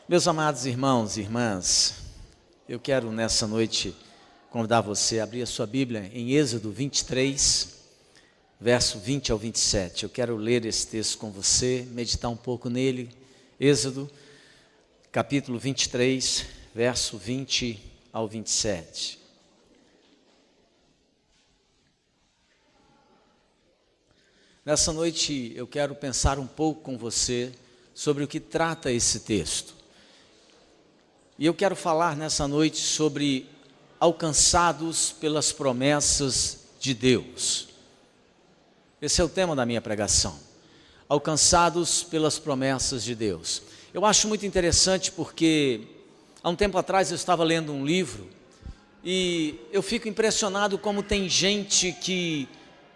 Meus amados irmãos e irmãs, eu quero nessa noite convidar você a abrir a sua Bíblia em Êxodo 23, verso 20 ao 27. Eu quero ler esse texto com você, meditar um pouco nele. Êxodo, capítulo 23, verso 20 ao 27. Nessa noite eu quero pensar um pouco com você sobre o que trata esse texto. E eu quero falar nessa noite sobre alcançados pelas promessas de Deus. Esse é o tema da minha pregação. Alcançados pelas promessas de Deus. Eu acho muito interessante porque há um tempo atrás eu estava lendo um livro e eu fico impressionado como tem gente que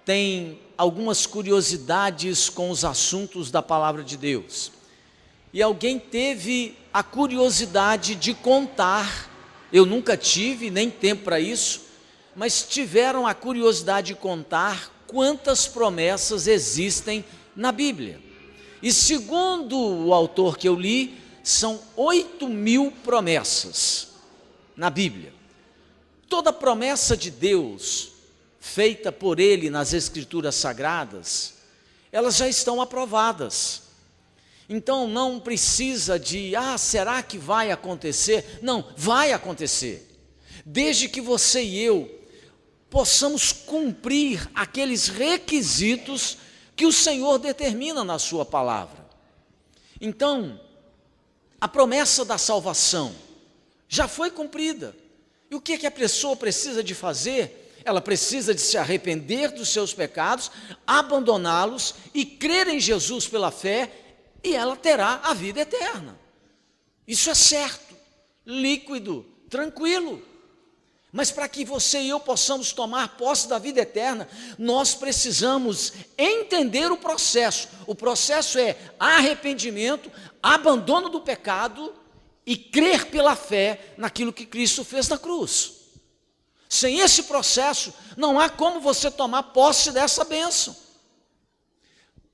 tem algumas curiosidades com os assuntos da palavra de Deus. E alguém teve a curiosidade de contar, eu nunca tive nem tempo para isso, mas tiveram a curiosidade de contar quantas promessas existem na Bíblia. E segundo o autor que eu li, são 8.000 promessas na Bíblia. Toda promessa de Deus, feita por Ele nas Escrituras Sagradas, elas já estão aprovadas. Então não precisa de, será que vai acontecer? Não, vai acontecer. Desde que você e eu possamos cumprir aqueles requisitos que o Senhor determina na sua palavra. Então, a promessa da salvação já foi cumprida. E o que a pessoa precisa de fazer? Ela precisa de se arrepender dos seus pecados, abandoná-los e crer em Jesus pela fé, e ela terá a vida eterna. Isso é certo, líquido, tranquilo. Mas para que você e eu possamos tomar posse da vida eterna, nós precisamos entender o processo. O processo é arrependimento, abandono do pecado e crer pela fé naquilo que Cristo fez na cruz. Sem esse processo, não há como você tomar posse dessa bênção.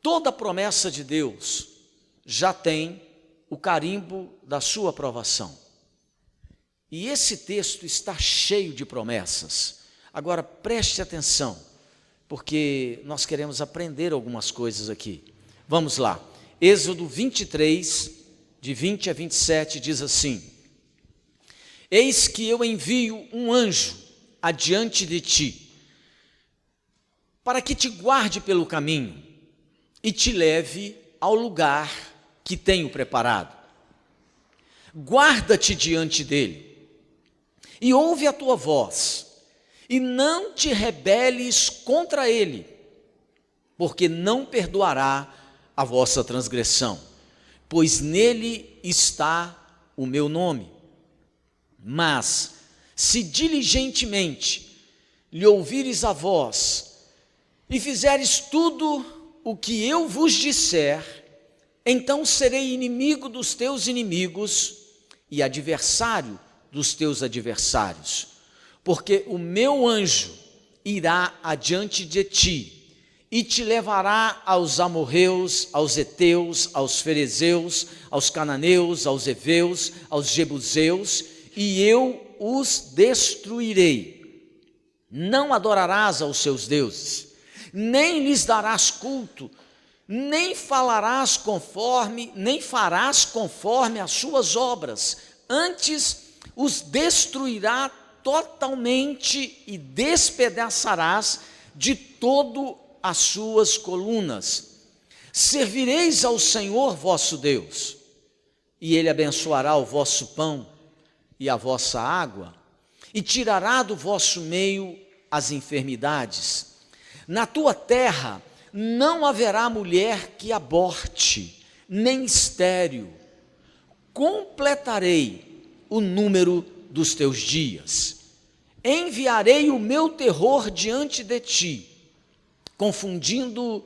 Toda promessa de Deus já tem o carimbo da sua aprovação. E esse texto está cheio de promessas. Agora preste atenção, porque nós queremos aprender algumas coisas aqui. Vamos lá. Êxodo 23, de 20 a 27, diz assim: Eis que eu envio um anjo adiante de ti, para que te guarde pelo caminho e te leve ao lugar que tenho preparado. Guarda-te diante dele e ouve a tua voz, e não te rebeles contra ele, porque não perdoará a vossa transgressão, pois nele está o meu nome. Mas se diligentemente lhe ouvires a voz e fizeres tudo o que eu vos disser, então serei inimigo dos teus inimigos e adversário dos teus adversários, porque o meu anjo irá adiante de ti e te levará aos amorreus, aos heteus, aos ferezeus, aos cananeus, aos heveus, aos jebuseus, e eu os destruirei. Não adorarás aos seus deuses, nem lhes darás culto, nem farás conforme as suas obras, antes os destruirá totalmente e despedaçarás de todo as suas colunas. Servireis ao Senhor vosso Deus, e Ele abençoará o vosso pão e a vossa água, e tirará do vosso meio as enfermidades. Na tua terra não haverá mulher que aborte, nem estéril. Completarei o número dos teus dias. Enviarei o meu terror diante de ti, confundindo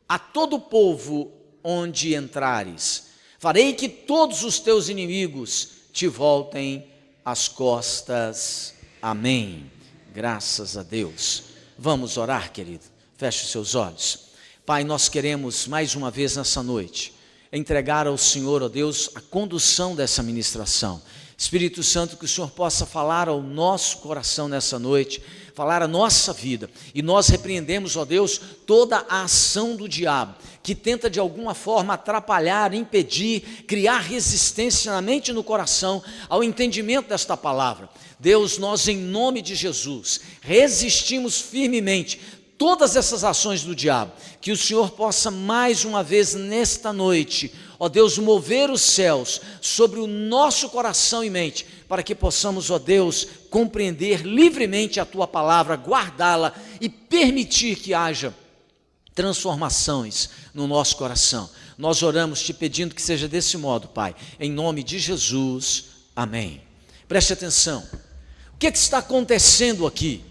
a todo o povo onde entrares. Farei que todos os teus inimigos te voltem as costas. Amém. Graças a Deus. Vamos orar, querido. Feche os seus olhos. Pai, nós queremos mais uma vez nessa noite entregar ao Senhor, ó Deus, a condução dessa ministração. Espírito Santo, que o Senhor possa falar ao nosso coração nessa noite, falar a nossa vida, e nós repreendemos, ó Deus, toda a ação do diabo, que tenta de alguma forma atrapalhar, impedir, criar resistência na mente e no coração, ao entendimento desta palavra. Deus, nós em nome de Jesus, resistimos firmemente todas essas ações do diabo, que o Senhor possa mais uma vez nesta noite, ó Deus, mover os céus sobre o nosso coração e mente, para que possamos, ó Deus, compreender livremente a Tua palavra, guardá-la e permitir que haja transformações no nosso coração. Nós oramos te pedindo que seja desse modo, Pai, em nome de Jesus, amém. Preste atenção, o que está acontecendo aqui?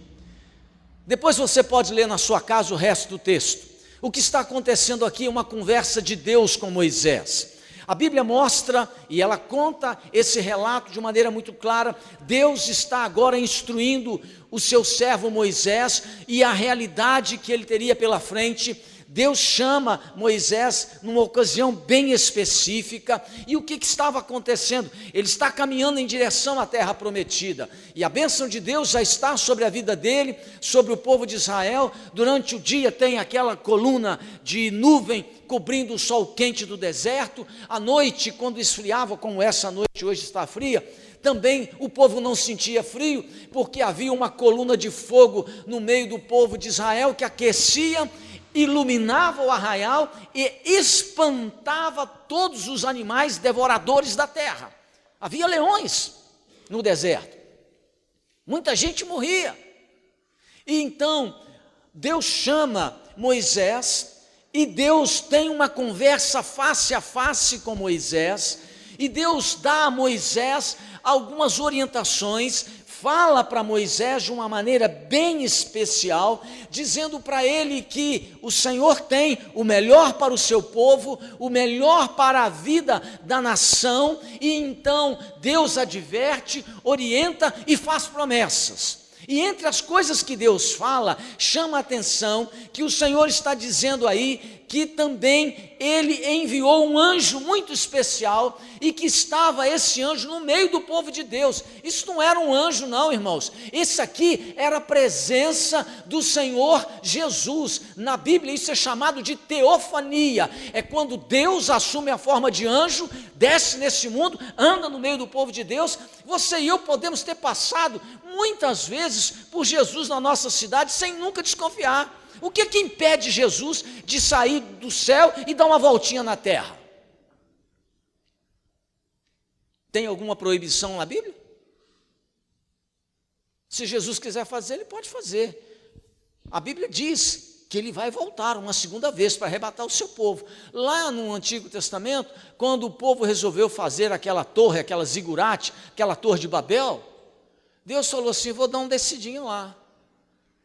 Depois você pode ler na sua casa o resto do texto. O que está acontecendo aqui é uma conversa de Deus com Moisés. A Bíblia mostra, e ela conta esse relato de maneira muito clara. Deus está agora instruindo o seu servo Moisés, e a realidade que ele teria pela frente. Deus chama Moisés numa ocasião bem específica, e o que estava acontecendo? Ele está caminhando em direção à terra prometida, e a bênção de Deus já está sobre a vida dele, sobre o povo de Israel. Durante o dia tem aquela coluna de nuvem cobrindo o sol quente do deserto. À noite, quando esfriava, como essa noite hoje está fria, também o povo não sentia frio, porque havia uma coluna de fogo no meio do povo de Israel, que aquecia, iluminava o arraial e espantava todos os animais devoradores da terra. Havia leões no deserto, muita gente morria. E então Deus chama Moisés, e Deus tem uma conversa face a face com Moisés, e Deus dá a Moisés algumas orientações, fala para Moisés de uma maneira bem especial, dizendo para ele que o Senhor tem o melhor para o seu povo, o melhor para a vida da nação, e então Deus adverte, orienta e faz promessas. E entre as coisas que Deus fala, chama a atenção que o Senhor está dizendo aí que também Ele enviou um anjo muito especial, e que estava esse anjo no meio do povo de Deus. Isso não era um anjo não, irmãos, isso aqui era a presença do Senhor Jesus. Na Bíblia isso é chamado de teofania, é quando Deus assume a forma de anjo, desce nesse mundo, anda no meio do povo de Deus. Você e eu podemos ter passado muitas vezes por Jesus na nossa cidade sem nunca desconfiar. O que impede Jesus de sair do céu e dar uma voltinha na terra? Tem alguma proibição na Bíblia? Se Jesus quiser fazer, Ele pode fazer. A Bíblia diz que Ele vai voltar uma segunda vez para arrebatar o seu povo. Lá no Antigo Testamento, quando o povo resolveu fazer aquela torre, aquela zigurate, aquela torre de Babel, Deus falou assim: vou dar um descidinho lá.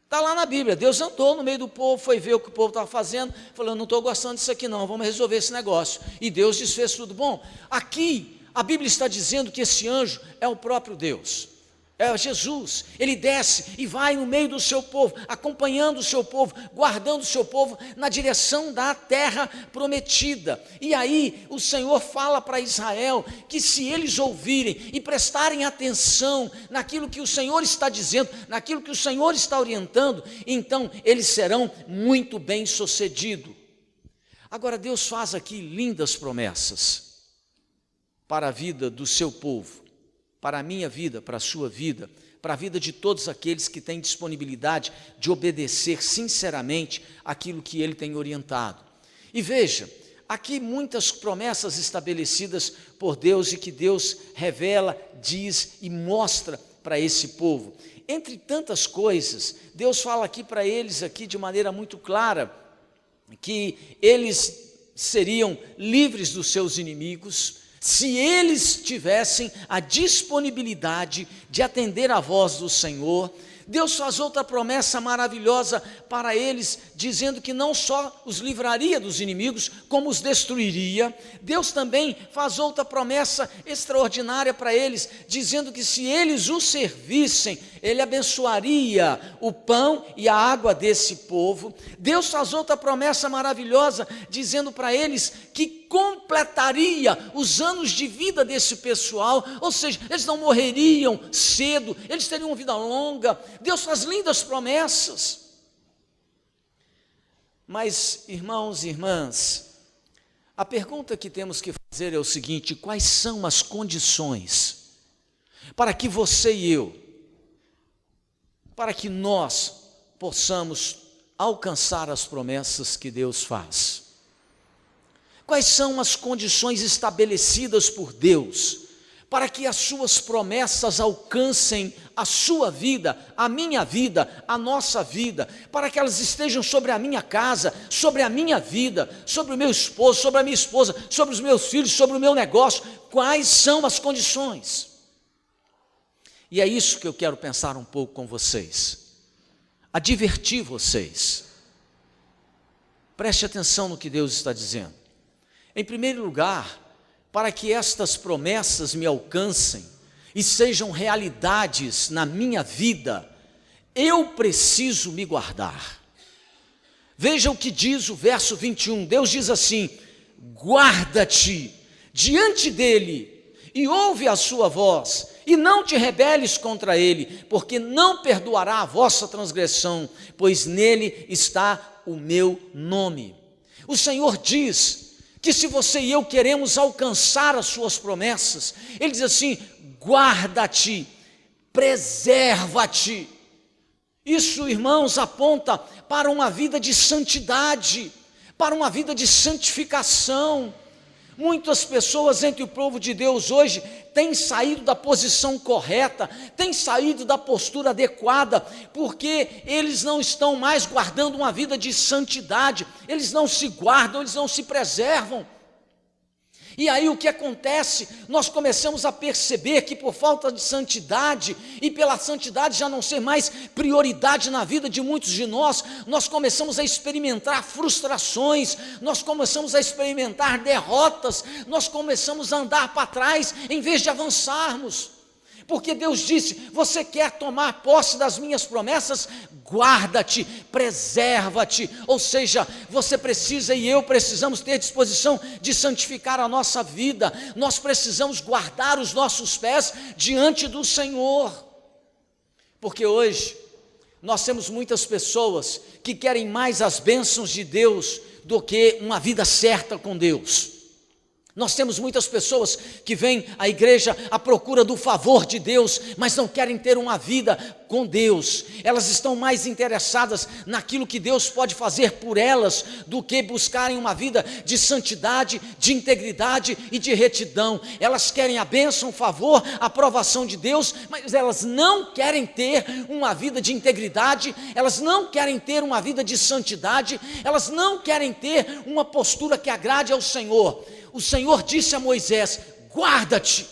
Está lá na Bíblia. Deus andou no meio do povo, foi ver o que o povo estava fazendo, falou: não estou gostando disso aqui não, vamos resolver esse negócio. E Deus desfez tudo. Bom, aqui a Bíblia está dizendo que esse anjo é o próprio Deus, é Jesus. Ele desce e vai no meio do seu povo, acompanhando o seu povo, guardando o seu povo na direção da terra prometida. E aí o Senhor fala para Israel que se eles ouvirem e prestarem atenção naquilo que o Senhor está dizendo, naquilo que o Senhor está orientando, então eles serão muito bem-sucedidos. Agora Deus faz aqui lindas promessas para a vida do seu povo, para a minha vida, para a sua vida, para a vida de todos aqueles que têm disponibilidade de obedecer sinceramente aquilo que Ele tem orientado. E veja, aqui muitas promessas estabelecidas por Deus e que Deus revela, diz e mostra para esse povo. Entre tantas coisas, Deus fala aqui para eles aqui de maneira muito clara que eles seriam livres dos seus inimigos, se eles tivessem a disponibilidade de atender à voz do Senhor. Deus faz outra promessa maravilhosa para eles, dizendo que não só os livraria dos inimigos, como os destruiria. Deus também faz outra promessa extraordinária para eles, dizendo que se eles o servissem, Ele abençoaria o pão e a água desse povo. Deus faz outra promessa maravilhosa, dizendo para eles que completaria os anos de vida desse pessoal, ou seja, eles não morreriam cedo, eles teriam uma vida longa. Deus faz lindas promessas. Mas, irmãos e irmãs, a pergunta que temos que fazer é o seguinte: quais são as condições para que você e eu, para que nós possamos alcançar as promessas que Deus faz? Quais são as condições estabelecidas por Deus para que as suas promessas alcancem a sua vida, a minha vida, a nossa vida, para que elas estejam sobre a minha casa, sobre a minha vida, sobre o meu esposo, sobre a minha esposa, sobre os meus filhos, sobre o meu negócio? Quais são as condições? E é isso que eu quero pensar um pouco com vocês, advertir vocês. Preste atenção no que Deus está dizendo. Em primeiro lugar, para que estas promessas me alcancem e sejam realidades na minha vida, eu preciso me guardar. Veja o que diz o verso 21, Deus diz assim: guarda-te diante dele e ouve a sua voz, e não te rebeles contra ele, porque não perdoará a vossa transgressão, pois nele está o meu nome. O Senhor diz que se você e eu queremos alcançar as suas promessas, Ele diz assim: guarda-te, preserva-te. Isso, irmãos, aponta para uma vida de santidade, para uma vida de santificação. Muitas pessoas entre o povo de Deus hoje têm saído da posição correta, têm saído da postura adequada, porque eles não estão mais guardando uma vida de santidade, eles não se guardam, eles não se preservam. E aí o que acontece? Nós começamos a perceber que por falta de santidade, e pela santidade já não ser mais prioridade na vida de muitos de nós, nós começamos a experimentar frustrações, nós começamos a experimentar derrotas, nós começamos a andar para trás em vez de avançarmos. Porque Deus disse: você quer tomar posse das minhas promessas? Guarda-te, preserva-te. Ou seja, você precisa e eu precisamos ter disposição de santificar a nossa vida. Nós precisamos guardar os nossos pés diante do Senhor. Porque hoje nós temos muitas pessoas que querem mais as bênçãos de Deus do que uma vida certa com Deus. Nós temos muitas pessoas que vêm à igreja à procura do favor de Deus, mas não querem ter uma vida com Deus. Elas estão mais interessadas naquilo que Deus pode fazer por elas do que buscarem uma vida de santidade, de integridade e de retidão. Elas querem a bênção, o favor, a aprovação de Deus, mas elas não querem ter uma vida de integridade, elas não querem ter uma vida de santidade, elas não querem ter uma postura que agrade ao Senhor. O Senhor disse a Moisés: guarda-te.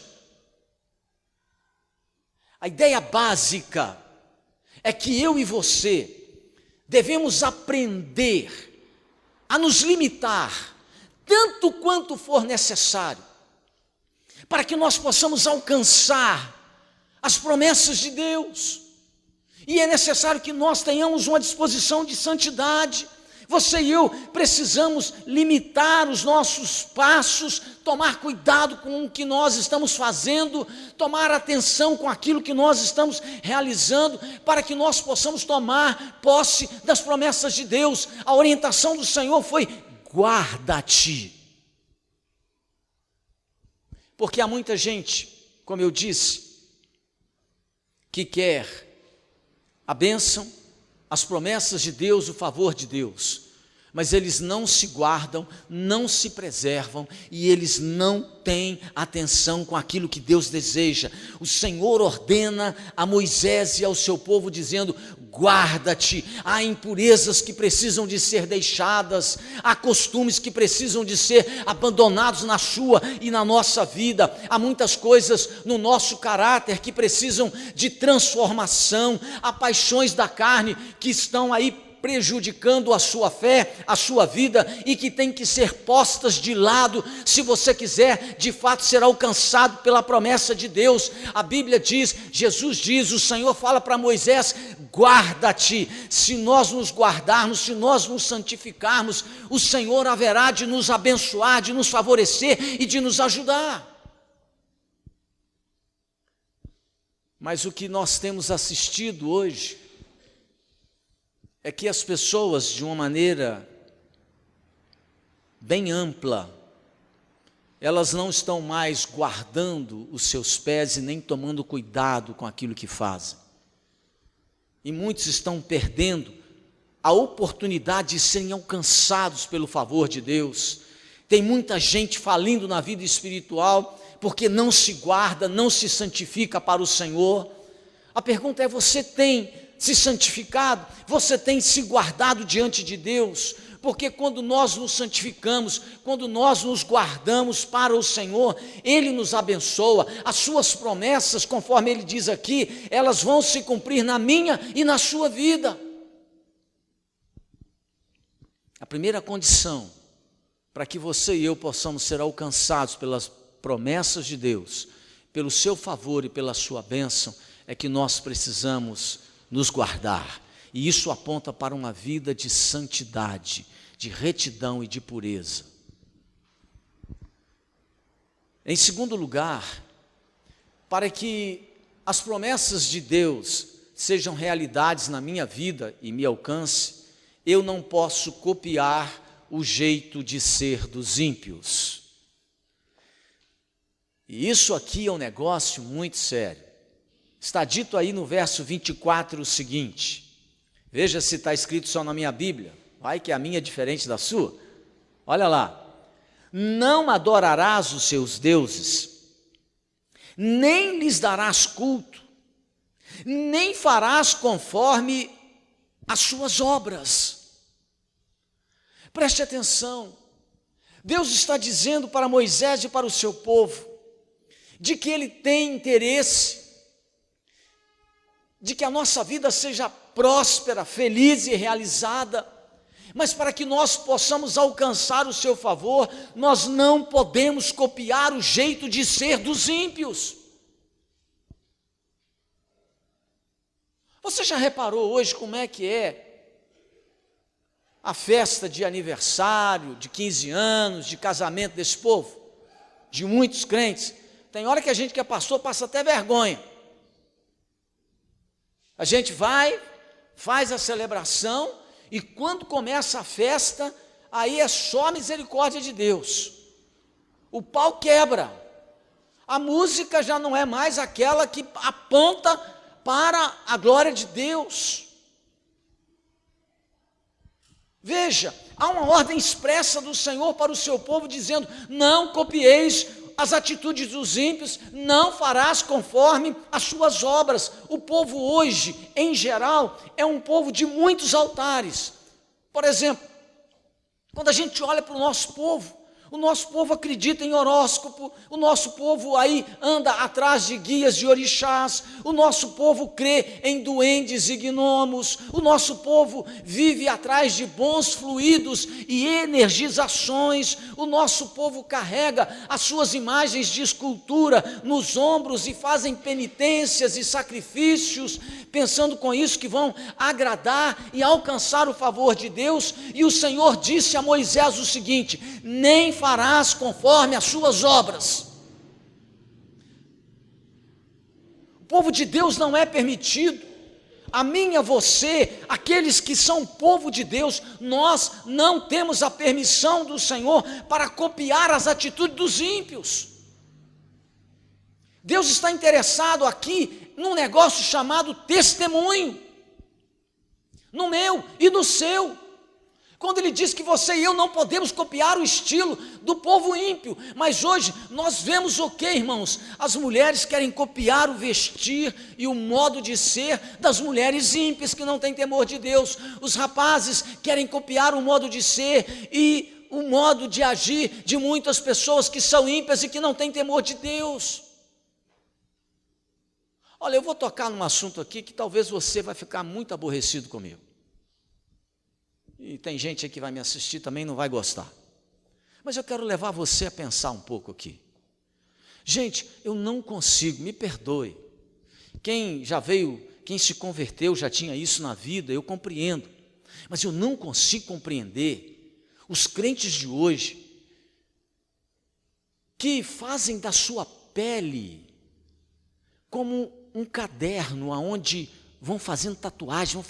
A ideia básica é que eu e você devemos aprender a nos limitar, tanto quanto for necessário, para que nós possamos alcançar as promessas de Deus. E é necessário que nós tenhamos uma disposição de santidade. Você e eu precisamos limitar os nossos passos, tomar cuidado com o que nós estamos fazendo, tomar atenção com aquilo que nós estamos realizando, para que nós possamos tomar posse das promessas de Deus. A orientação do Senhor foi: guarda-te. Porque há muita gente, como eu disse, que quer a bênção, as promessas de Deus, o favor de Deus, mas eles não se guardam, não se preservam, e eles não têm atenção com aquilo que Deus deseja. O Senhor ordena a Moisés e ao seu povo dizendo: guarda-te. Há impurezas que precisam de ser deixadas, há costumes que precisam de ser abandonados na sua e na nossa vida, há muitas coisas no nosso caráter que precisam de transformação, há paixões da carne que estão aí prejudicando a sua fé, a sua vida, e que tem que ser postas de lado, se você quiser de fato ser alcançado pela promessa de Deus. A Bíblia diz, Jesus diz, o Senhor fala para Moisés: guarda-te. Se nós nos guardarmos, se nós nos santificarmos, o Senhor haverá de nos abençoar, de nos favorecer e de nos ajudar. Mas o que nós temos assistido hoje é que as pessoas, de uma maneira bem ampla, elas não estão mais guardando os seus pés e nem tomando cuidado com aquilo que fazem. E muitos estão perdendo a oportunidade de serem alcançados pelo favor de Deus. Tem muita gente falindo na vida espiritual porque não se guarda, não se santifica para o Senhor. A pergunta é: você tem se santificado? Você tem se guardado diante de Deus? Porque quando nós nos santificamos, quando nós nos guardamos para o Senhor, Ele nos abençoa. As suas promessas, conforme Ele diz aqui, elas vão se cumprir na minha e na sua vida. A primeira condição para que você e eu possamos ser alcançados pelas promessas de Deus, pelo seu favor e pela sua bênção, é que nós precisamos nos guardar. E isso aponta para uma vida de santidade, de retidão e de pureza. Em segundo lugar, para que as promessas de Deus sejam realidades na minha vida e me alcance, eu não posso copiar o jeito de ser dos ímpios. E isso aqui é um negócio muito sério. Está dito aí no verso 24 o seguinte, veja se está escrito só na minha Bíblia, vai que a minha é diferente da sua. Olha lá: não adorarás os seus deuses, nem lhes darás culto, nem farás conforme as suas obras. Preste atenção, Deus está dizendo para Moisés e para o seu povo, de que Ele tem interesse de que a nossa vida seja próspera, feliz e realizada, mas para que nós possamos alcançar o seu favor, nós não podemos copiar o jeito de ser dos ímpios. Você já reparou hoje como é que é a festa de aniversário, de 15 anos, de casamento desse povo? De muitos crentes. Tem hora que a gente que é pastor passa até vergonha. A gente vai, faz a celebração, e quando começa a festa, aí é só a misericórdia de Deus. O pau quebra. A música já não é mais aquela que aponta para a glória de Deus. Veja, há uma ordem expressa do Senhor para o seu povo, dizendo: não copieis as atitudes dos ímpios, não farás conforme as suas obras. O povo hoje, em geral, é um povo de muitos altares. Por exemplo, quando a gente olha para o nosso povo acredita em horóscopo, o nosso povo aí anda atrás de guias de orixás, o nosso povo crê em duendes e gnomos, o nosso povo vive atrás de bons fluidos e energizações, o nosso povo carrega as suas imagens de escultura nos ombros e fazem penitências e sacrifícios, pensando com isso que vão agradar e alcançar o favor de Deus. E o Senhor disse a Moisés o seguinte: nem farás conforme as suas obras. O povo de Deus não é permitido. A mim, a você, aqueles que são povo de Deus, nós não temos a permissão do Senhor para copiar as atitudes dos ímpios. Deus está interessado aqui num negócio chamado testemunho, no meu e no seu. Quando Ele diz que você e eu não podemos copiar o estilo do povo ímpio, mas hoje nós vemos o que, irmãos? As mulheres querem copiar o vestir e o modo de ser das mulheres ímpias que não têm temor de Deus. Os rapazes querem copiar o modo de ser e o modo de agir de muitas pessoas que são ímpias e que não têm temor de Deus. Olha, eu vou tocar num assunto aqui que talvez você vai ficar muito aborrecido comigo. e tem gente aqui que vai me assistir também não vai gostar. Mas eu quero levar você a pensar um pouco aqui. Gente, eu não consigo, me perdoe. Quem já veio, quem se converteu já tinha isso na vida, eu compreendo. Mas eu não consigo compreender os crentes de hoje que fazem da sua pele como um caderno onde vão fazendo tatuagem, vão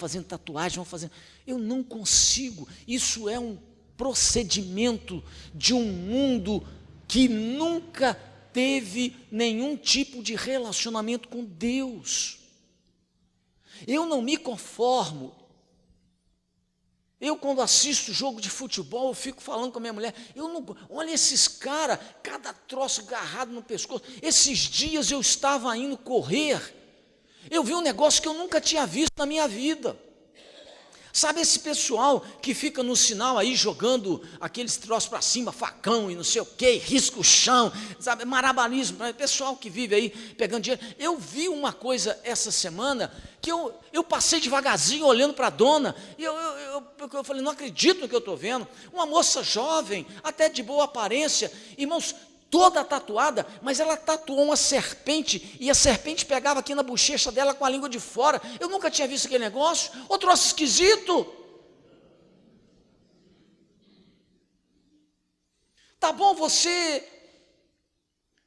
fazendo. Eu não consigo. Isso é um procedimento de um mundo que nunca teve nenhum tipo de relacionamento com Deus. Eu não me conformo. Eu, quando assisto jogo de futebol, eu fico falando com a minha mulher, olha esses caras, cada troço agarrado no pescoço. Esses dias eu estava indo correr, eu vi um negócio que eu nunca tinha visto na minha vida. Sabe esse pessoal que fica no sinal aí jogando aqueles troços para cima, facão e não sei o quê, risca o chão, sabe, marabanismo, pessoal que vive aí pegando dinheiro. Eu vi uma coisa essa semana que eu passei devagarzinho olhando para a dona e eu falei, não acredito no que eu estou vendo. Uma moça jovem, até de boa aparência, irmãos, toda tatuada, mas ela tatuou uma serpente, e a serpente pegava aqui na bochecha dela com a língua de fora. Eu nunca tinha visto aquele negócio, outro troço esquisito. Tá bom, você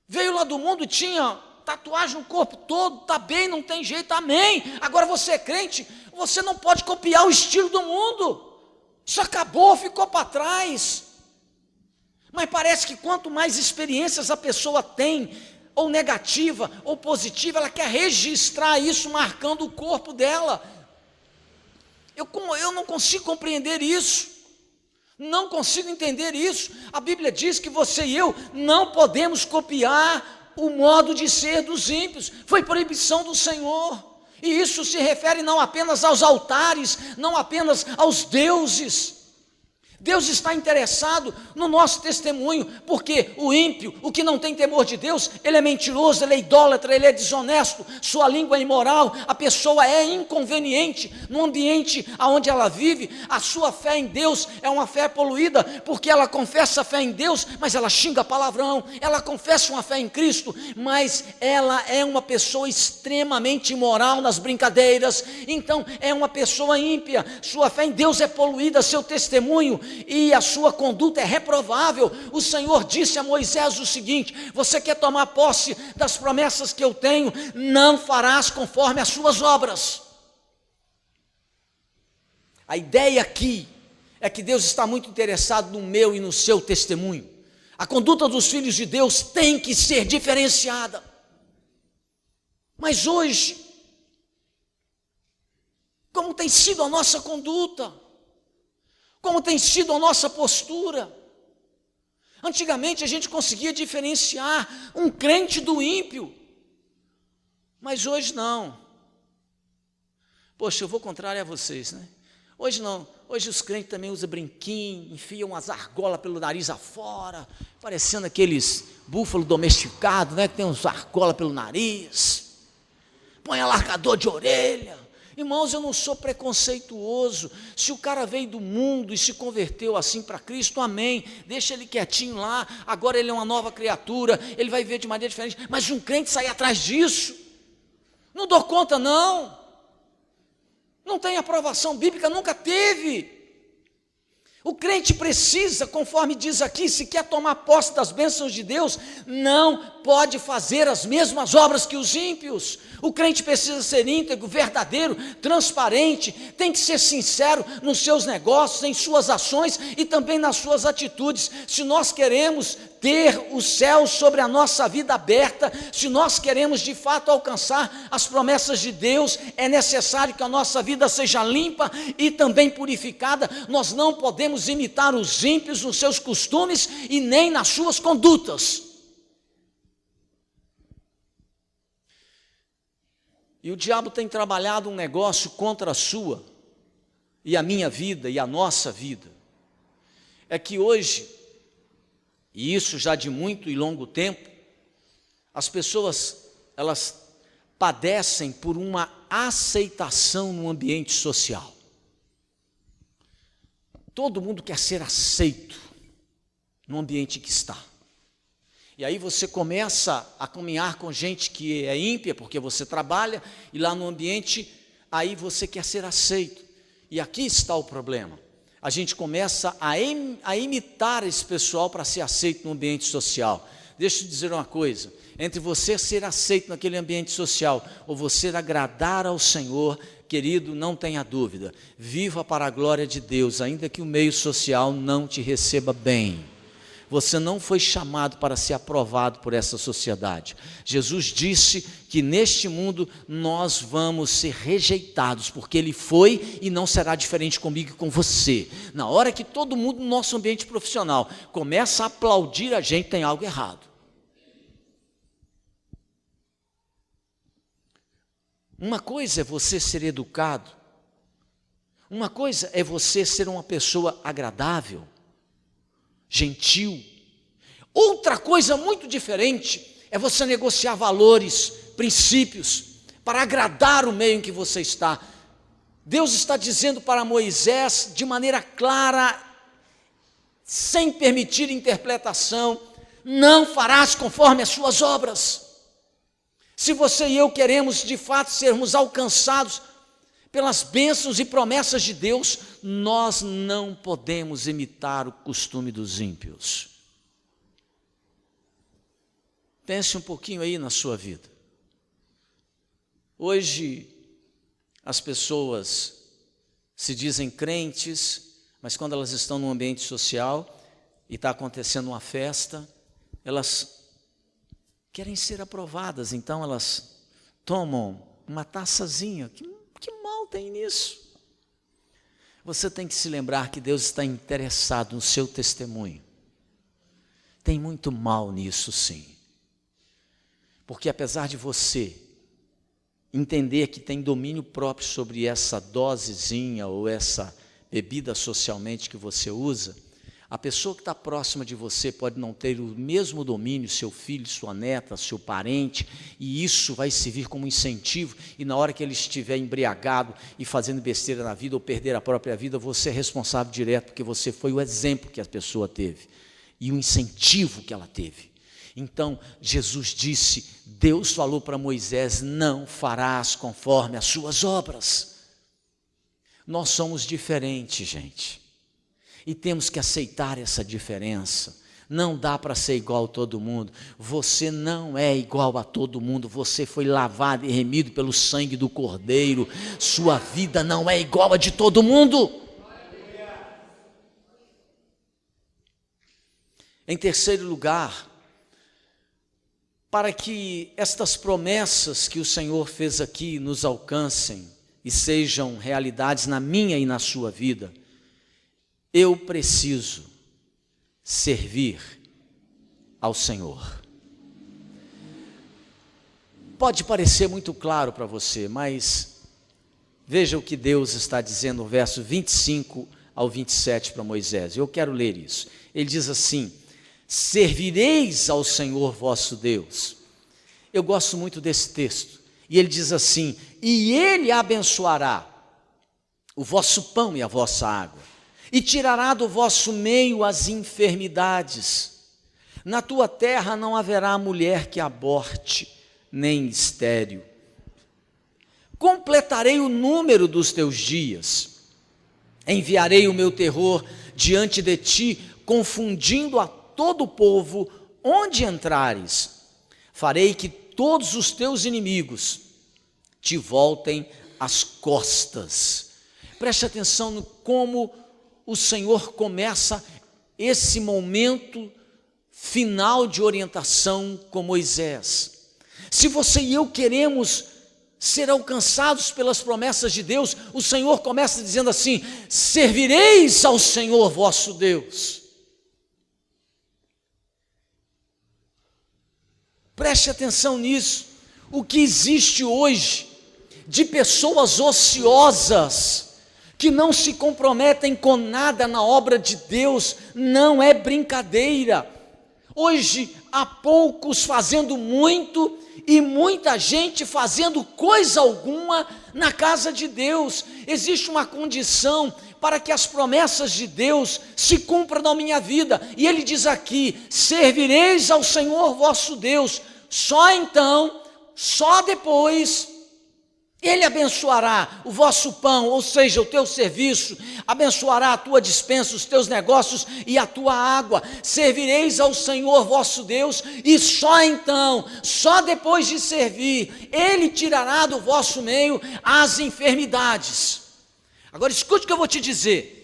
veio lá do mundo e tinha tatuagem no corpo todo, tá bem, não tem jeito, amém. Agora você é crente, você não pode copiar o estilo do mundo. Isso acabou, ficou para trás. Mas parece que quanto mais experiências a pessoa tem, ou negativa, ou positiva, ela quer registrar isso, marcando o corpo dela. Eu não consigo compreender isso, não consigo entender isso. A Bíblia diz que você e eu não podemos copiar o modo de ser dos ímpios, foi proibição do Senhor. E isso se refere não apenas aos altares, não apenas aos deuses. Deus está interessado no nosso testemunho, porque o ímpio, o que não tem temor de Deus, ele é mentiroso, ele é idólatra, ele é desonesto, sua língua é imoral, a pessoa é inconveniente no ambiente onde ela vive. A sua fé em Deus é uma fé poluída, porque ela confessa a fé em Deus, mas ela xinga palavrão. Ela confessa uma fé em Cristo, mas ela é uma pessoa extremamente imoral nas brincadeiras. Então é uma pessoa ímpia, sua fé em Deus é poluída, seu testemunho e a sua conduta é reprovável. O Senhor disse a Moisés o seguinte: você quer tomar posse das promessas que eu tenho, não farás conforme as suas obras. A ideia aqui é que Deus está muito interessado no meu e no seu testemunho. A conduta dos filhos de Deus tem que ser diferenciada. Mas hoje, como tem sido a nossa conduta? Como tem sido a nossa postura? Antigamente a gente conseguia diferenciar um crente do ímpio, mas hoje não. Poxa, eu vou contrário a vocês, né? Hoje não, hoje os crentes também usam brinquinho, enfiam umas argolas pelo nariz afora, parecendo aqueles búfalos domesticados, né? Que tem uns argolas pelo nariz, põe alargador de orelha. Irmãos, eu não sou preconceituoso. Se o cara veio do mundo e se converteu assim para Cristo, amém, deixa ele quietinho lá, agora ele é uma nova criatura, ele vai viver de maneira diferente. Mas um crente sair atrás disso, não dou conta não tem aprovação bíblica, nunca teve. O crente precisa, conforme diz aqui, se quer tomar posse das bênçãos de Deus, não pode fazer as mesmas obras que os ímpios. O crente precisa ser íntegro, verdadeiro, transparente, tem que ser sincero nos seus negócios, em suas ações e também nas suas atitudes. Se nós queremos ter o céu sobre a nossa vida aberta, se nós queremos de fato alcançar as promessas de Deus, é necessário que a nossa vida seja limpa e também purificada. Nós não podemos imitar os ímpios nos seus costumes e nem nas suas condutas. E o diabo tem trabalhado um negócio contra a sua e a minha vida e a nossa vida. É que hoje, e isso já de muito e longo tempo, as pessoas, elas padecem por uma aceitação no ambiente social. todo mundo quer ser aceito no ambiente que está. E aí você começa a caminhar com gente que é ímpia, porque você trabalha, e lá no ambiente, aí você quer ser aceito. E aqui está o problema. A gente começa a imitar esse pessoal para ser aceito no ambiente social. Deixa eu te dizer uma coisa, entre você ser aceito naquele ambiente social, ou você agradar ao Senhor, querido, não tenha dúvida, viva para a glória de Deus, ainda que o meio social não te receba bem. Você não foi chamado para ser aprovado por essa sociedade. Jesus disse que neste mundo nós vamos ser rejeitados, porque Ele foi e não será diferente comigo e com você. Na hora que todo mundo no nosso ambiente profissional começa a aplaudir a gente, tem algo errado. Uma coisa é você ser educado, uma coisa é você ser uma pessoa agradável, gentil. Outra coisa muito diferente é você negociar valores, princípios, para agradar o meio em que você está. Deus está dizendo para Moisés, de maneira clara, sem permitir interpretação: não farás conforme as suas obras. Se você e eu queremos de fato sermos alcançados pelas bênçãos e promessas de Deus, nós não podemos imitar o costume dos ímpios. Pense um pouquinho aí na sua vida. Hoje, as pessoas se dizem crentes, mas quando elas estão num ambiente social e está acontecendo uma festa, elas querem ser aprovadas, então elas tomam uma taçazinha. Que mal tem nisso? Você tem que se lembrar que Deus está interessado no seu testemunho. Tem muito mal nisso, sim. Porque apesar de você entender que tem domínio próprio sobre essa dosezinha ou essa bebida socialmente que você usa, a pessoa que está próxima de você pode não ter o mesmo domínio, seu filho, sua neta, seu parente, e isso vai servir como incentivo, e na hora que ele estiver embriagado e fazendo besteira na vida ou perder a própria vida, você é responsável direto, porque você foi o exemplo que a pessoa teve e o incentivo que ela teve. Então Jesus disse, Deus falou para Moisés: não farás conforme as suas obras. Nós somos diferentes, gente, e temos que aceitar essa diferença. Não dá para ser igual a todo mundo. Você não é igual a todo mundo. Você foi lavado e remido pelo sangue do Cordeiro. Sua vida não é igual a de todo mundo. Em terceiro lugar, para que estas promessas que o Senhor fez aqui nos alcancem e sejam realidades na minha e na sua vida, eu preciso servir ao Senhor. Pode parecer muito claro para você, mas veja o que Deus está dizendo no verso 25 ao 27 para Moisés. Eu quero ler isso. Ele diz assim: servireis ao Senhor vosso Deus. Eu gosto muito desse texto. E ele diz assim: e Ele abençoará o vosso pão e a vossa água, e tirará do vosso meio as enfermidades. Na tua terra não haverá mulher que aborte, nem estéril. Completarei o número dos teus dias. Enviarei o meu terror diante de ti, confundindo a todo o povo onde entrares. Farei que todos os teus inimigos te voltem as costas. Preste atenção no como o Senhor começa esse momento final de orientação com Moisés. Se você e eu queremos ser alcançados pelas promessas de Deus, o Senhor começa dizendo assim: servireis ao Senhor vosso Deus. Preste atenção nisso. O que existe hoje de pessoas ociosas, que não se comprometem com nada na obra de Deus, não é brincadeira. Hoje há poucos fazendo muito e muita gente fazendo coisa alguma na casa de Deus. Existe uma condição para que as promessas de Deus se cumpram na minha vida, e ele diz aqui: servireis ao Senhor vosso Deus, só então, só depois, Ele abençoará o vosso pão, ou seja, o teu serviço, abençoará a tua despensa, os teus negócios e a tua água. Servireis ao Senhor vosso Deus, e só então, só depois de servir, Ele tirará do vosso meio as enfermidades. Agora escute o que eu vou te dizer.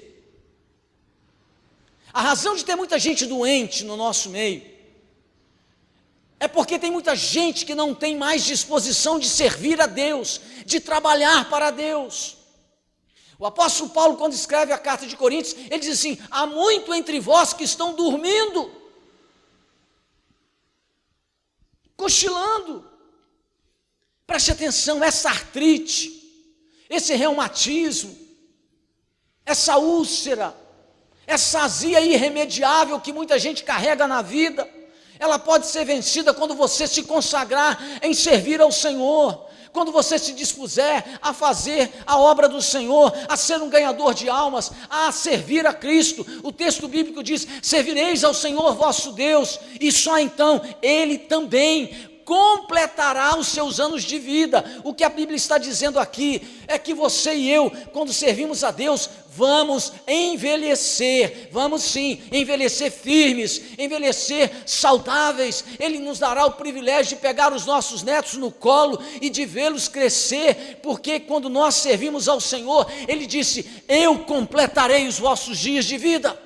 A razão de ter muita gente doente no nosso meio é porque tem muita gente que não tem mais disposição de servir a Deus, de trabalhar para Deus. O apóstolo Paulo, quando escreve a carta de Coríntios, ele diz assim: há muito entre vós que estão dormindo, cochilando. Preste atenção, essa artrite, esse reumatismo, essa úlcera, essa azia irremediável que muita gente carrega na vida, ela pode ser vencida quando você se consagrar em servir ao Senhor, quando você se dispuser a fazer a obra do Senhor, a ser um ganhador de almas, a servir a Cristo. O texto bíblico diz: servireis ao Senhor vosso Deus, e só então Ele também completará os seus anos de vida. O que a Bíblia está dizendo aqui é que você e eu, quando servimos a Deus, vamos envelhecer, vamos sim, envelhecer firmes, envelhecer saudáveis. Ele nos dará o privilégio de pegar os nossos netos no colo e de vê-los crescer, porque quando nós servimos ao Senhor, Ele disse: eu completarei os vossos dias de vida.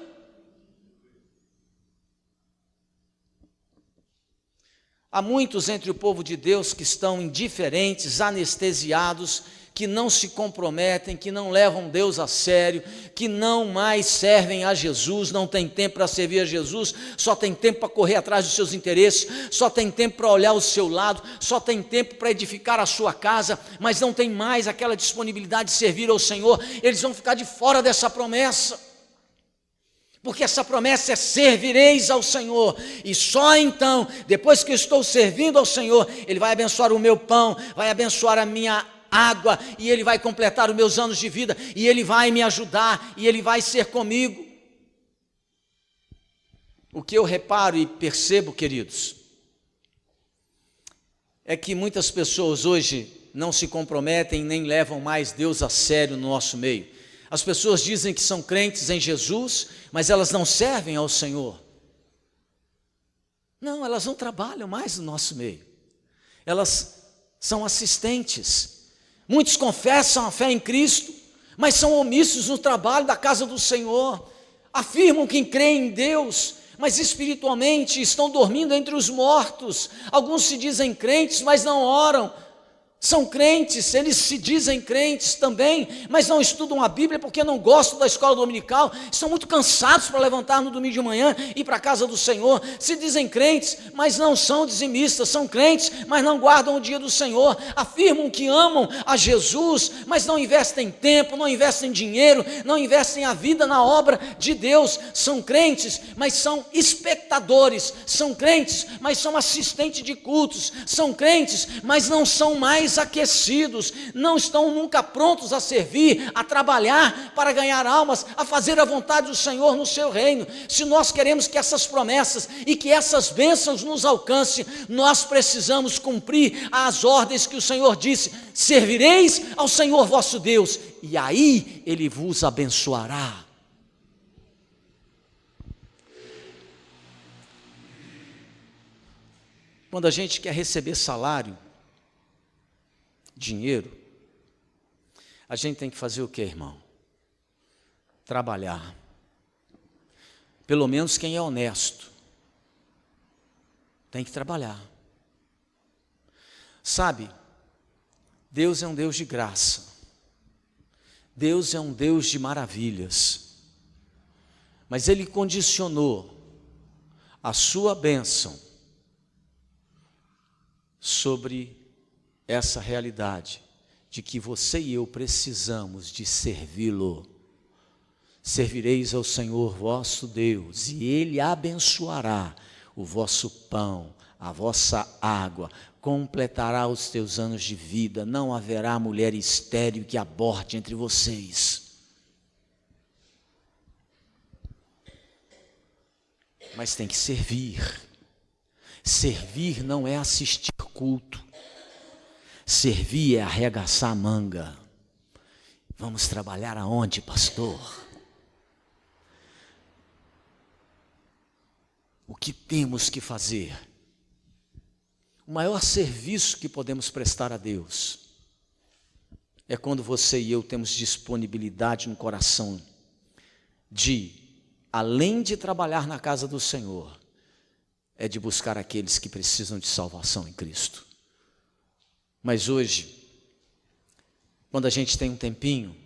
Há muitos entre o povo de Deus que estão indiferentes, anestesiados, que não se comprometem, que não levam Deus a sério, que não mais servem a Jesus, não tem tempo para servir a Jesus, só tem tempo para correr atrás dos seus interesses, só tem tempo para olhar ao seu lado, só tem tempo para edificar a sua casa, mas não tem mais aquela disponibilidade de servir ao Senhor. Eles vão ficar de fora dessa promessa, porque essa promessa é: servireis ao Senhor, e só então, depois que eu estou servindo ao Senhor, Ele vai abençoar o meu pão, vai abençoar a minha água, e Ele vai completar os meus anos de vida, e Ele vai me ajudar, e Ele vai ser comigo. O que eu reparo e percebo, queridos, é que muitas pessoas hoje não se comprometem, nem levam mais Deus a sério no nosso meio. As pessoas dizem que são crentes em Jesus, mas elas não servem ao Senhor. Não, elas não trabalham mais no nosso meio. Elas são assistentes. Muitos confessam a fé em Cristo, mas são omissos no trabalho da casa do Senhor. Afirmam que creem em Deus, mas espiritualmente estão dormindo entre os mortos. Alguns se dizem crentes, mas não oram. São crentes, eles se dizem crentes também, mas não estudam a Bíblia porque não gostam da escola dominical, estão muito cansados para levantar no domingo de manhã e ir para a casa do Senhor. Se dizem crentes, mas não são dizimistas, são crentes, mas não guardam o dia do Senhor. Afirmam que amam a Jesus, mas não investem tempo, não investem dinheiro, não investem a vida na obra de Deus. São crentes, mas são espectadores, são crentes, mas são assistentes de cultos, são crentes, mas não são mais aquecidos, não estão nunca prontos a servir, a trabalhar para ganhar almas, a fazer a vontade do Senhor no seu reino. Se nós queremos que essas promessas e que essas bênçãos nos alcancem, nós precisamos cumprir as ordens que o Senhor disse: servireis ao Senhor vosso Deus, e aí Ele vos abençoará. Quando a gente quer receber salário, dinheiro, a gente tem que fazer o que, irmão? Trabalhar. Pelo menos quem é honesto tem que trabalhar. Sabe, Deus é um Deus de graça, Deus é um Deus de maravilhas, mas Ele condicionou a sua bênção sobre essa realidade de que você e eu precisamos de servi-lo. Servireis ao Senhor vosso Deus, e Ele abençoará o vosso pão, a vossa água completará os teus anos de vida, não haverá mulher estéril que aborte entre vocês. Mas tem que servir. Servir não é assistir culto. Servir é arregaçar a manga. Vamos trabalhar aonde, pastor? O que temos que fazer? O maior serviço que podemos prestar a Deus é quando você e eu temos disponibilidade no coração de, além de trabalhar na casa do Senhor, é de buscar aqueles que precisam de salvação em Cristo. Mas hoje, quando a gente tem um tempinho,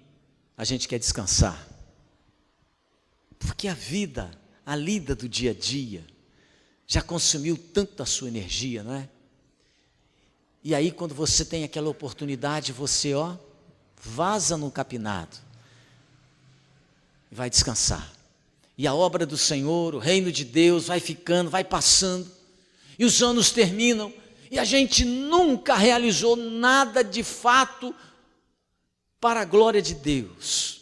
a gente quer descansar. Porque a lida do dia a dia, já consumiu tanto da sua energia, não é? E aí quando você tem aquela oportunidade, você vaza no capinado e vai descansar. E a obra do Senhor, o reino de Deus vai ficando, vai passando, e os anos terminam, e a gente nunca realizou nada de fato para a glória de Deus.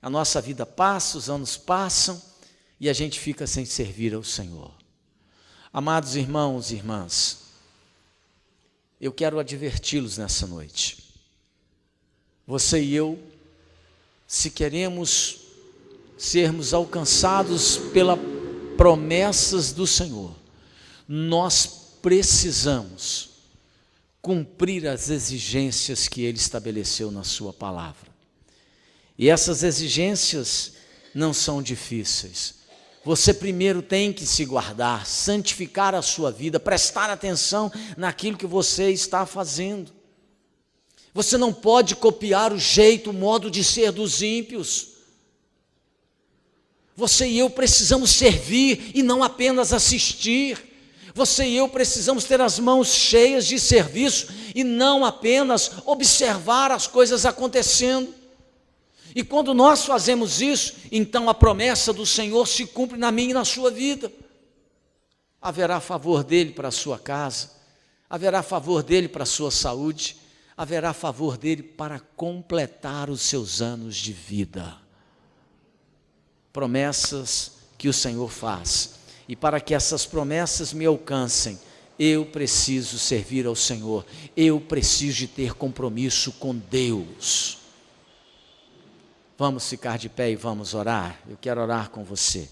A nossa vida passa, os anos passam, e a gente fica sem servir ao Senhor. Amados irmãos e irmãs, eu quero adverti-los nessa noite. Você e eu, se queremos sermos alcançados pelas promessas do Senhor, nós precisamos cumprir as exigências que Ele estabeleceu na sua palavra. E essas exigências não são difíceis. Você primeiro tem que se guardar, santificar a sua vida, prestar atenção naquilo que você está fazendo. Você não pode copiar o jeito, o modo de ser dos ímpios. Você e eu precisamos servir e não apenas assistir. Você e eu precisamos ter as mãos cheias de serviço e não apenas observar as coisas acontecendo. E quando nós fazemos isso, então a promessa do Senhor se cumpre na minha e na sua vida. Haverá favor dEle para a sua casa, haverá favor dEle para a sua saúde, haverá favor dEle para completar os seus anos de vida. Promessas que o Senhor faz. E para que essas promessas me alcancem, eu preciso servir ao Senhor, eu preciso de ter compromisso com Deus. Vamos ficar de pé e vamos orar? Eu quero orar com você.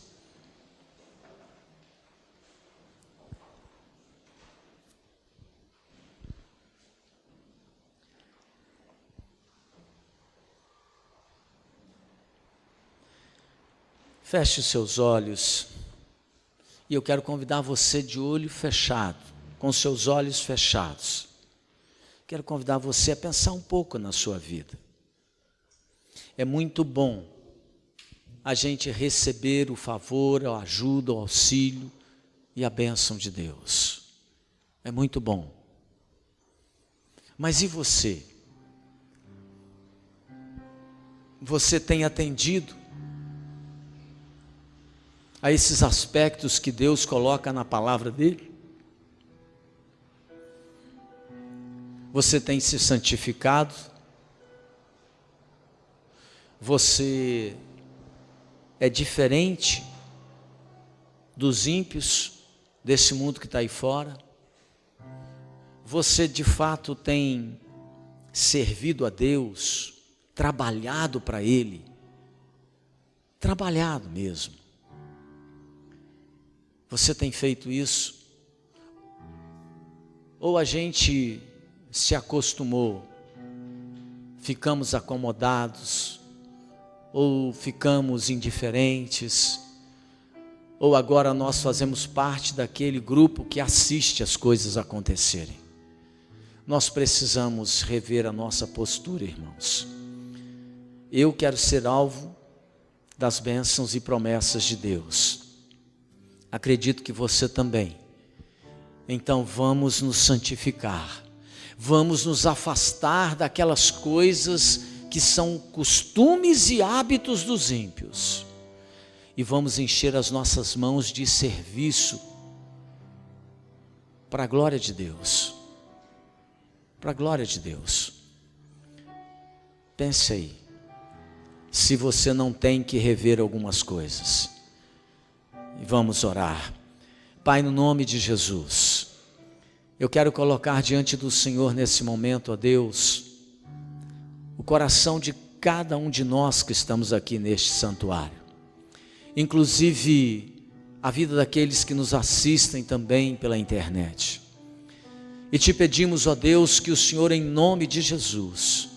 Feche os seus olhos. E eu quero convidar você de olho fechado, com seus olhos fechados. Quero convidar você a pensar um pouco na sua vida. É muito bom a gente receber o favor, a ajuda, o auxílio e a bênção de Deus. É muito bom. Mas e você? Você tem atendido a esses aspectos que Deus coloca na palavra dele? Você tem se santificado? Você é diferente dos ímpios desse mundo que está aí fora? Você de fato tem servido a Deus, trabalhado para Ele? Trabalhado mesmo. Você tem feito isso? Ou a gente se acostumou, ficamos acomodados, ou ficamos indiferentes, ou agora nós fazemos parte daquele grupo que assiste as coisas acontecerem. Nós precisamos rever a nossa postura, irmãos. Eu quero ser alvo das bênçãos e promessas de Deus. Acredito que você também. Então vamos nos santificar, vamos nos afastar daquelas coisas que são costumes e hábitos dos ímpios, e vamos encher as nossas mãos de serviço para a glória de Deus. Para a glória de Deus. Pense aí, se você não tem que rever algumas coisas. E vamos orar. Pai, no nome de Jesus, eu quero colocar diante do Senhor nesse momento, ó Deus, o coração de cada um de nós que estamos aqui neste santuário, inclusive a vida daqueles que nos assistem também pela internet. E te pedimos, ó Deus, que o Senhor, em nome de Jesus,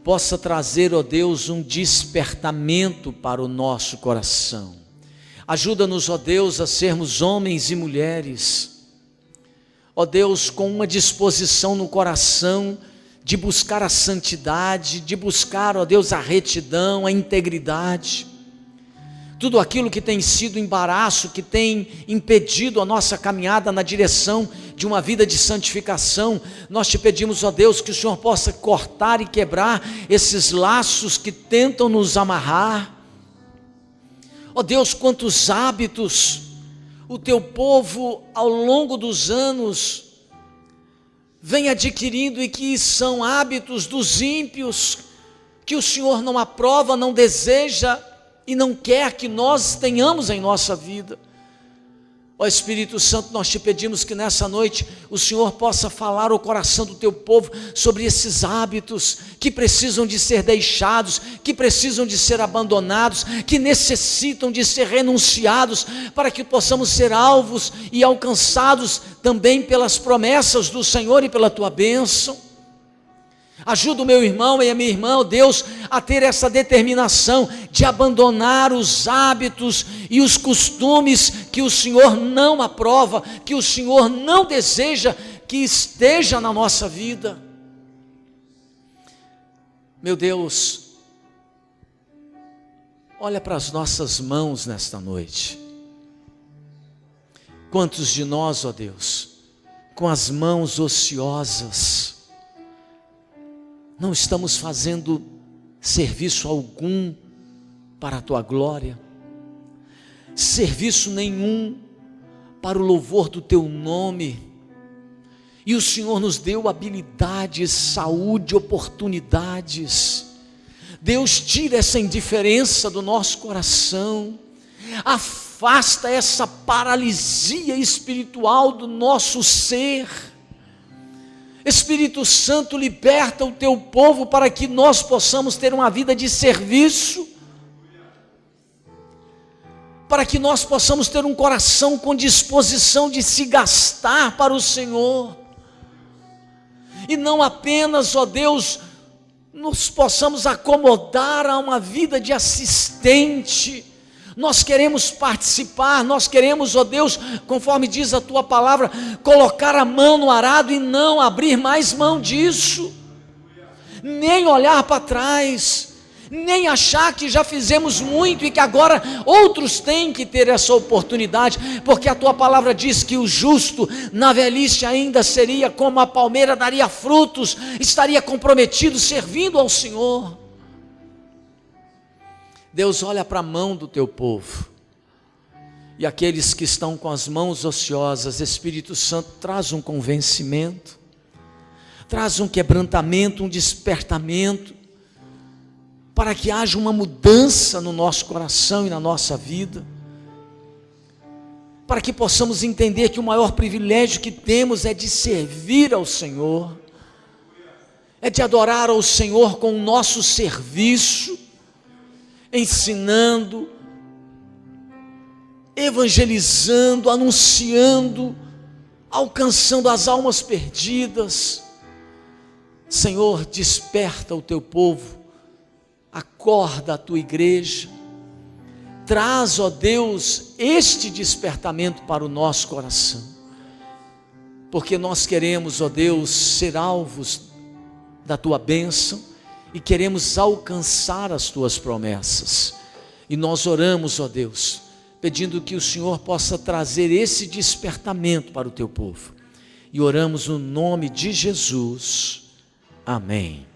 possa trazer, ó Deus, um despertamento para o nosso coração. Ajuda-nos, ó Deus, a sermos homens e mulheres, ó Deus, com uma disposição no coração de buscar a santidade, de buscar, ó Deus, a retidão, a integridade. Tudo aquilo que tem sido embaraço, que tem impedido a nossa caminhada na direção de uma vida de santificação, nós te pedimos, ó Deus, que o Senhor possa cortar e quebrar esses laços que tentam nos amarrar. Ó Deus, quantos hábitos o teu povo ao longo dos anos vem adquirindo e que são hábitos dos ímpios, que o Senhor não aprova, não deseja e não quer que nós tenhamos em nossa vida. Ó Espírito Santo, nós te pedimos que nessa noite o Senhor possa falar ao coração do teu povo sobre esses hábitos que precisam de ser deixados, que precisam de ser abandonados, que necessitam de ser renunciados, para que possamos ser alvos e alcançados também pelas promessas do Senhor e pela tua bênção. Ajuda o meu irmão e a minha irmã, ó Deus, a ter essa determinação de abandonar os hábitos e os costumes que o Senhor não aprova, que o Senhor não deseja que esteja na nossa vida. Meu Deus, olha para as nossas mãos nesta noite. Quantos de nós, ó Deus, com as mãos ociosas, não estamos fazendo serviço algum para a tua glória, serviço nenhum para o louvor do teu nome, e o Senhor nos deu habilidades, saúde, oportunidades. Deus, tira essa indiferença do nosso coração, afasta essa paralisia espiritual do nosso ser. Espírito Santo, liberta o teu povo para que nós possamos ter uma vida de serviço, para que nós possamos ter um coração com disposição de se gastar para o Senhor, e não apenas, ó Deus, nos possamos acomodar a uma vida de assistente. Nós queremos participar, nós queremos, ó Deus, conforme diz a tua palavra, colocar a mão no arado e não abrir mais mão disso, nem olhar para trás, nem achar que já fizemos muito e que agora outros têm que ter essa oportunidade, porque a tua palavra diz que o justo na velhice ainda seria como a palmeira, daria frutos, estaria comprometido servindo ao Senhor. Deus, olha para a mão do teu povo, e aqueles que estão com as mãos ociosas, Espírito Santo, traz um convencimento, traz um quebrantamento, um despertamento, para que haja uma mudança no nosso coração e na nossa vida, para que possamos entender que o maior privilégio que temos é de servir ao Senhor, é de adorar ao Senhor com o nosso serviço, ensinando, evangelizando, anunciando, alcançando as almas perdidas. Senhor, desperta o teu povo, acorda a tua igreja, traz, ó Deus, este despertamento para o nosso coração, porque nós queremos, ó Deus, ser alvos da tua bênção, e queremos alcançar as tuas promessas, e nós oramos, ó Deus, pedindo que o Senhor possa trazer esse despertamento para o teu povo, e oramos no nome de Jesus, amém.